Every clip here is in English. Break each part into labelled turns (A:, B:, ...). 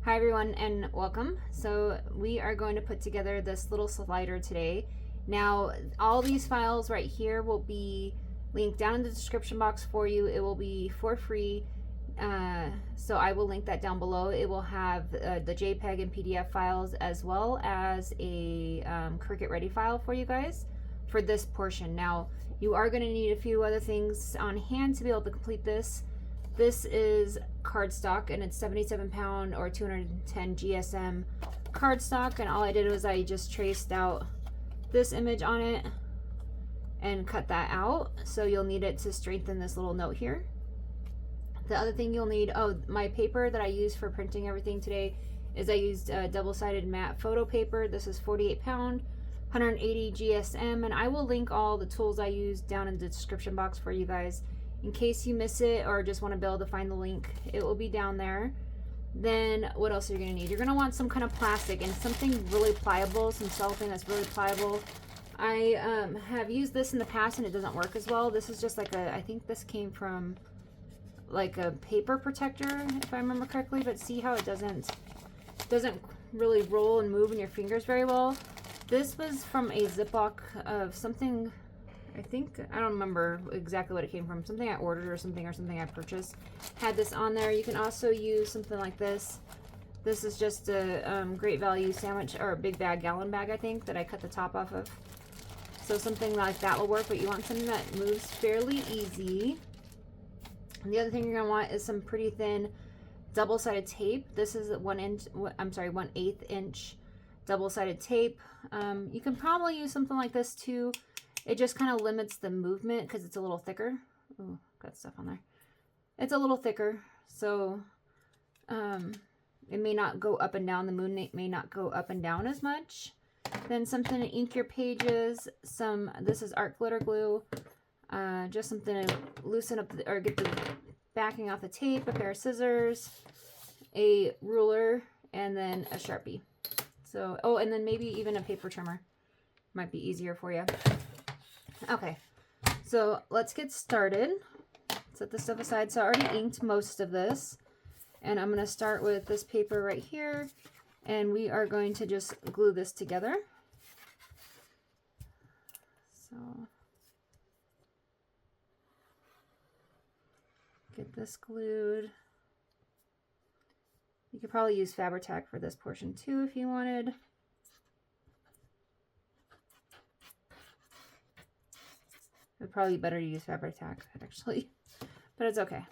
A: Hi everyone and welcome. So we are going to put together this little slider today. Now all these files right here will be linked down in the description box for you. It will be for free. So I will link that down below. It will have the JPEG and PDF files as well as a Cricut Ready file for you guys for this portion. Now you are going to need a few other things on hand to be able to complete this. This is cardstock and it's 77 pound or 210 GSM cardstock, and all I did was I just traced out this image on it and cut that out. So you'll need it to strengthen this little note here. The other thing you'll need, my paper that I use for printing everything today is I used double-sided matte photo paper. This is 48 pound, 180 GSM, and I will link all the tools I use down in the description box for you guys. In case you miss it or just want to be able to find the link, it will be down there. Then what else are you going to need? You're going to want some kind of plastic and something really pliable, some cellophane that's really pliable. I have used this in the past and it doesn't work as well. This is just like I think this came from like a paper protector if I remember correctly, but see how it doesn't really roll and move in your fingers very well. This was from a Ziploc of something, I don't remember exactly what it came from. Something I ordered or something I purchased had this on there. You can also use something like this. This is just a Great Value sandwich or a big bag, gallon bag, I think, that I cut the top off of. So something like that will work, but you want something that moves fairly easy. And the other thing you're gonna want is some pretty thin double-sided tape. This is 1/8 inch double-sided tape. You can probably use something like this too. It just kind of limits the movement because it's a little thicker. Ooh, got stuff on there. It's a little thicker, so it may not go up and down. The moon may not go up and down as much. Then something to ink your pages. This is art glitter glue. Just something to loosen up or get the backing off the tape. A pair of scissors, a ruler, and then a Sharpie. So, and then maybe even a paper trimmer. Might be easier for you. Okay, so let's get started. Set this stuff aside. So I already inked most of this, and I'm going to start with this paper right here, and we are going to just glue this together. So get this glued. You could probably use Fabri-Tac for this portion too if you wanted. It'd probably be better to use Fabri-Tac, actually, but it's okay.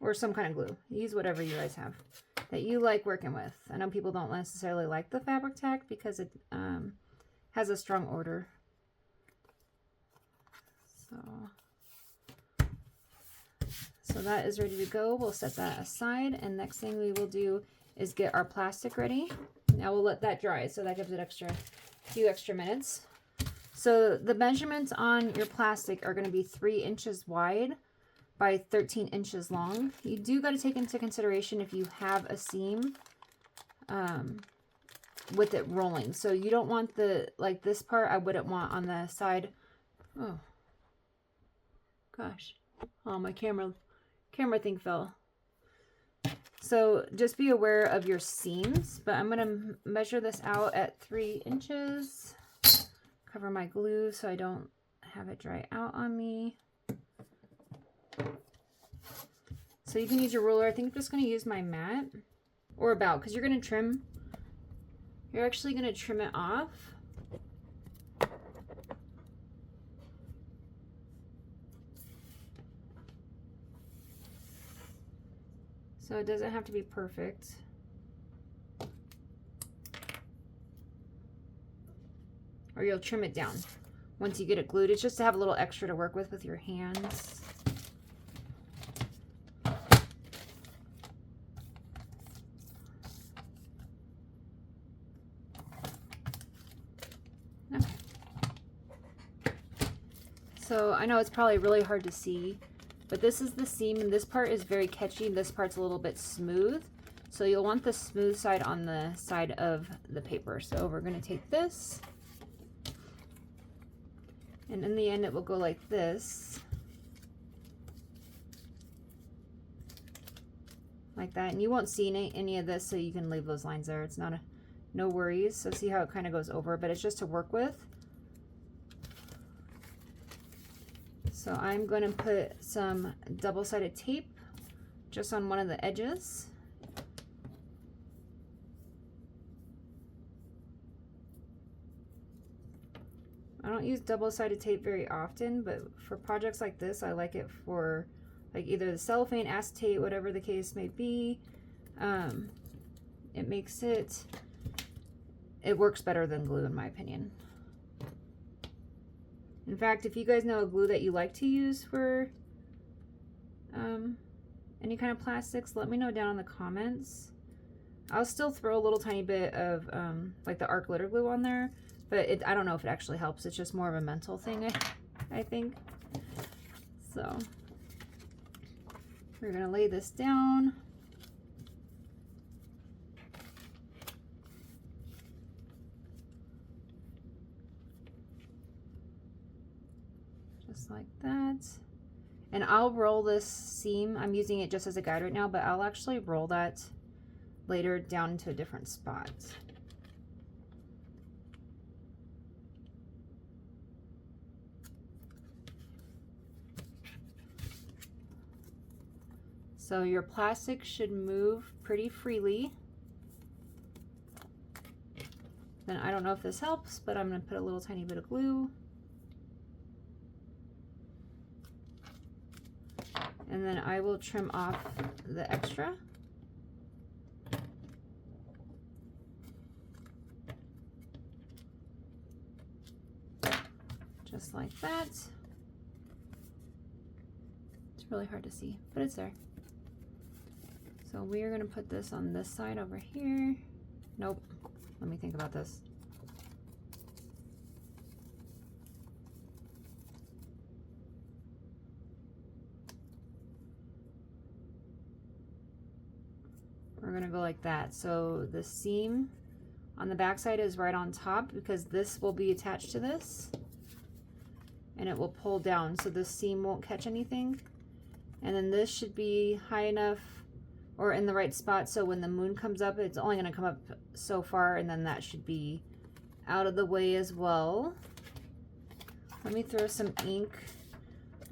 A: Or some kind of glue. Use whatever you guys have that you like working with. I know people don't necessarily like the Fabri-Tac because it has a strong odor. So that is ready to go. We'll set that aside, and next thing we will do is get our plastic ready. Now we'll let that dry, so that gives it a few extra minutes. So the measurements on your plastic are going to be 3 inches wide by 13 inches long. You do got to take into consideration if you have a seam with it rolling. So you don't want like this part, I wouldn't want on the side. Oh, gosh. Oh, my camera thing fell. So just be aware of your seams, but I'm going to measure this out at 3 inches. Cover my glue so I don't have it dry out on me. So you can use your ruler. I think I'm just going to use my mat or about, because you're going to trim. You're actually going to trim it off. So it doesn't have to be perfect. Or you'll trim it down once you get it glued. It's just to have a little extra to work with your hands. Okay. So I know it's probably really hard to see, but this is the seam, and this part is very catchy. This part's a little bit smooth. So you'll want the smooth side on the side of the paper. So we're going to take this, and in the end it will go like this. like that. And you won't see any of this, so you can leave those lines there. It's not a, no worries. So see how it kind of goes over, but it's just to work with. So I'm going to put some double-sided tape just on one of the edges. I don't use double-sided tape very often, but for projects like this, I like it for like either the cellophane, acetate, whatever the case may be. It makes it works better than glue in my opinion. In fact, if you guys know a glue that you like to use for any kind of plastics, let me know down in the comments. I'll still throw a little tiny bit of like the art glitter glue on there, but I don't know if it actually helps. It's just more of a mental thing, I think. So we're gonna lay this down. Just like that. And I'll roll this seam. I'm using it just as a guide right now, but I'll actually roll that later down into a different spot. So your plastic should move pretty freely. Then I don't know if this helps, but I'm going to put a little tiny bit of glue. And then I will trim off the extra. Just like that. It's really hard to see, but it's there. So we are going to put this on this side over here. Nope. Let me think about this. We're going to go like that. So the seam on the back side is right on top because this will be attached to this. And it will pull down so the seam won't catch anything. And then this should be high enough or in the right spot so when the moon comes up, it's only going to come up so far, and then that should be out of the way as well. Let me throw some ink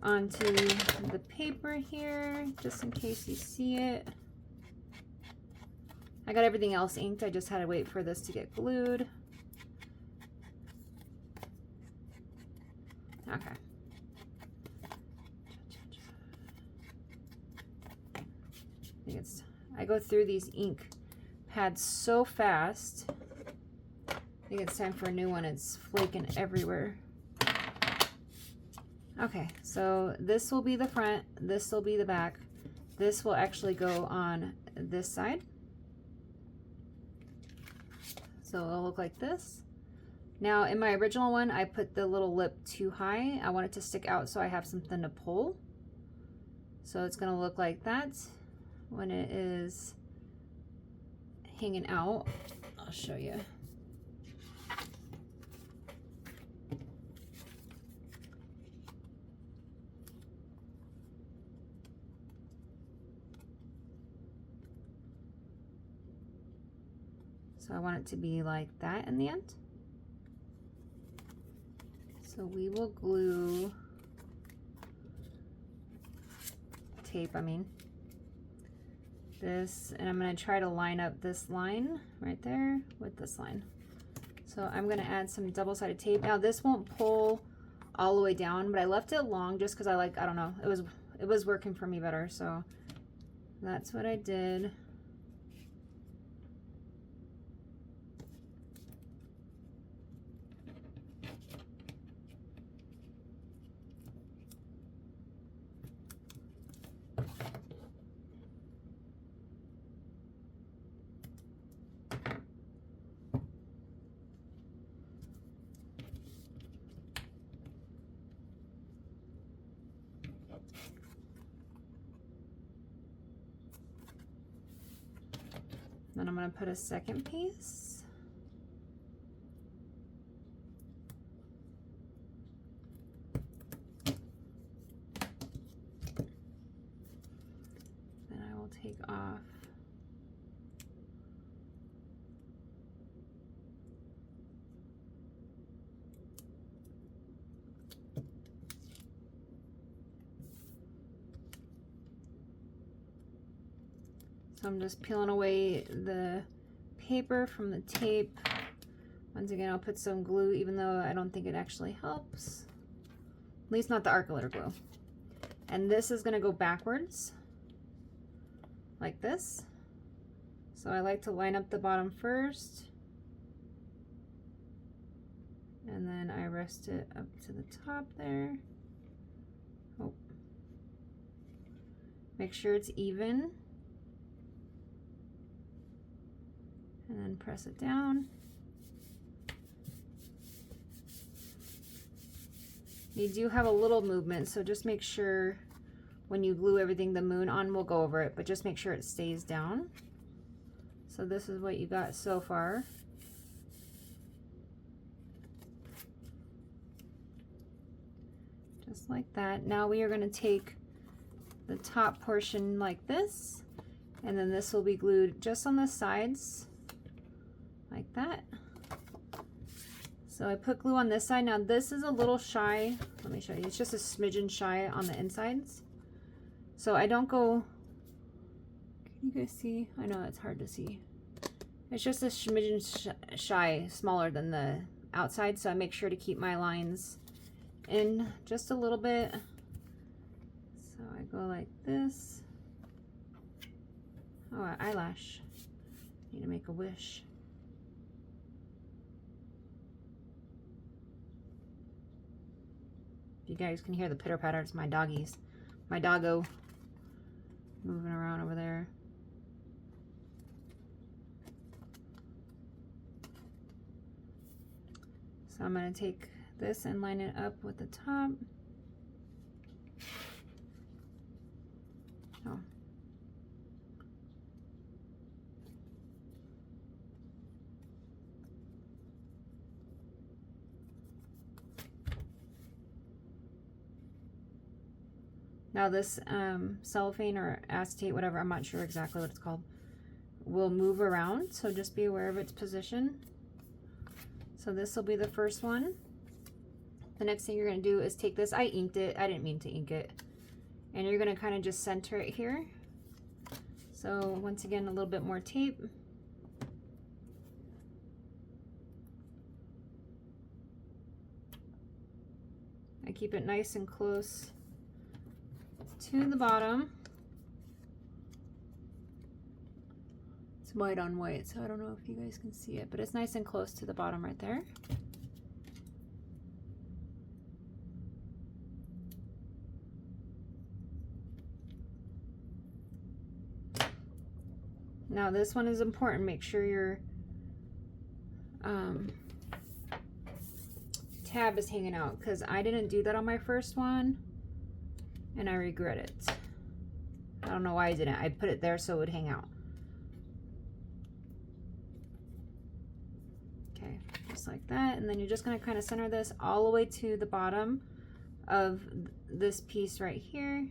A: onto the paper here just in case you see it. I got everything else inked, I just had to wait for this to get glued. Okay. I go through these ink pads so fast. I think it's time for a new one. It's flaking everywhere. Okay, so this will be the front, this will be the back. This will actually go on this side. So it'll look like this. Now in my original one, I put the little lip too high. I want it to stick out so I have something to pull. So it's gonna look like that when it is hanging out. I'll show you. So I want it to be like that in the end. So we will glue tape, this, and I'm going to try to line up this line right there with this line. So I'm going to add some double-sided tape. Now this won't pull all the way down, but I left it long just because I don't know, it was working for me better, so that's what I did. Then I'm going to put a second piece. Then I will take off So I'm just peeling away the paper from the tape. Once again, I'll put some glue, even though I don't think it actually helps. At least not the Arc-a-Litter glue. And this is gonna go backwards, like this. So I like to line up the bottom first. And then I rest it up to the top there. Oh. Make sure it's even. And then press it down. You do have a little movement, so just make sure when you glue everything, the moon on, we'll go over it, but just make sure it stays down. So this is what you got so far. Just like that. Now we are going to take the top portion like this, and then this will be glued just on the sides, like that. So I put glue on this side. Now this is a little shy. Let me show you. It's just a smidgen shy on the insides. So I don't go, can you guys see? I know it's hard to see. It's just a smidgen shy, smaller than the outside. So I make sure to keep my lines in just a little bit. So I go like this. Oh, an eyelash. Need to make a wish. If you guys can hear the pitter patter, it's my doggies. My doggo moving around over there. So I'm going to take this and line it up with the top. Oh. Now this cellophane or acetate, whatever, I'm not sure exactly what it's called, will move around, so just be aware of its position. So this will be the first one. The next thing you're going to do is take this, I inked it, I didn't mean to ink it, and you're going to kind of just center it here. So once again, a little bit more tape. I keep it nice and close to the bottom. It's white on white, so I don't know if you guys can see it, but it's nice and close to the bottom right there. Now this one is important. Make sure your tab is hanging out, because I didn't do that on my first one and I regret it. I don't know why I didn't. I put it there so it would hang out. Okay, just like that. And then you're just going to kind of center this all the way to the bottom of this piece right here.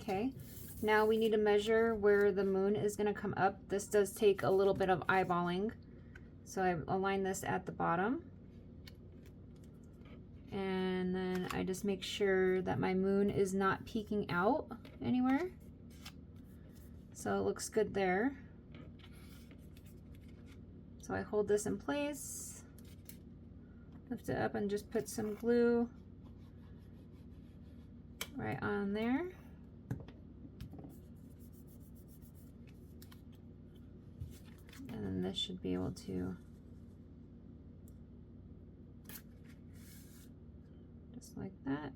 A: Okay, now we need to measure where the moon is going to come up. This does take a little bit of eyeballing. So I align this at the bottom. And then I just make sure that my moon is not peeking out anywhere. So it looks good there. So I hold this in place, lift it up, and just put some glue right on there. And then this should be able to just like that.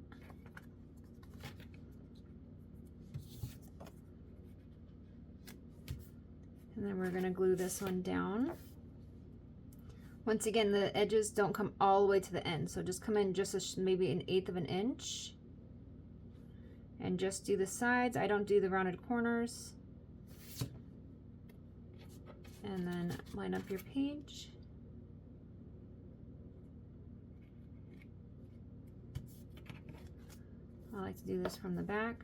A: And then we're going to glue this one down. Once again, the edges don't come all the way to the end, so just come in just maybe 1/8 of an inch. And just do the sides. I don't do the rounded corners. And then line up your page. I like to do this from the back.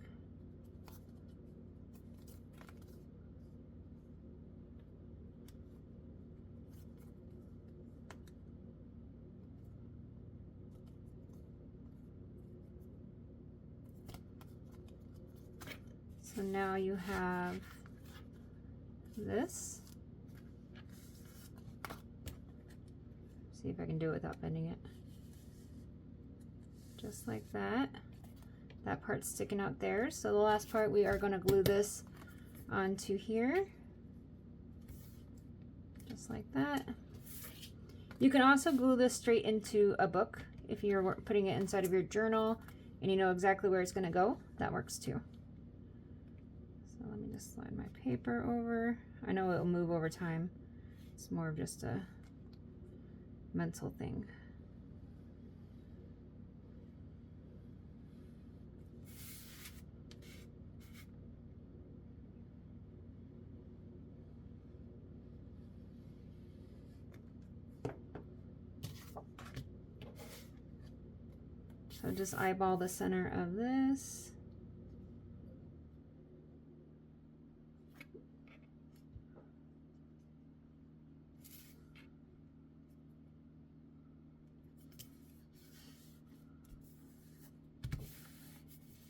A: So now you have this. See if I can do it without bending it. Just like that. That part's sticking out there. So the last part, we are going to glue this onto here. Just like that. You can also glue this straight into a book if you're putting it inside of your journal and you know exactly where it's going to go. That works too. So let me just slide my paper over. I know it'll move over time. It's more of just a mental thing. So just eyeball the center of this.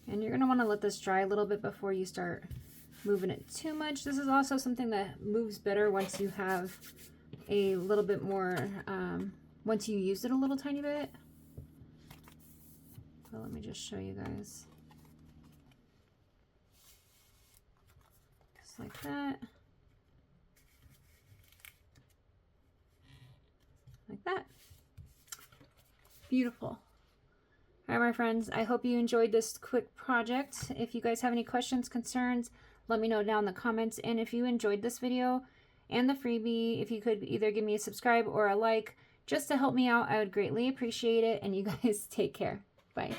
A: And you're going to want to let this dry a little bit before you start moving it too much. This is also something that moves better once you have a little bit more, once you use it a little tiny bit. So let me just show you guys. Just like that. Like that. Beautiful. All right, my friends, I hope you enjoyed this quick project. If you guys have any questions, concerns, let me know down in the comments. And if you enjoyed this video and the freebie, if you could either give me a subscribe or a like, just to help me out, I would greatly appreciate it. And you guys take care. Bye.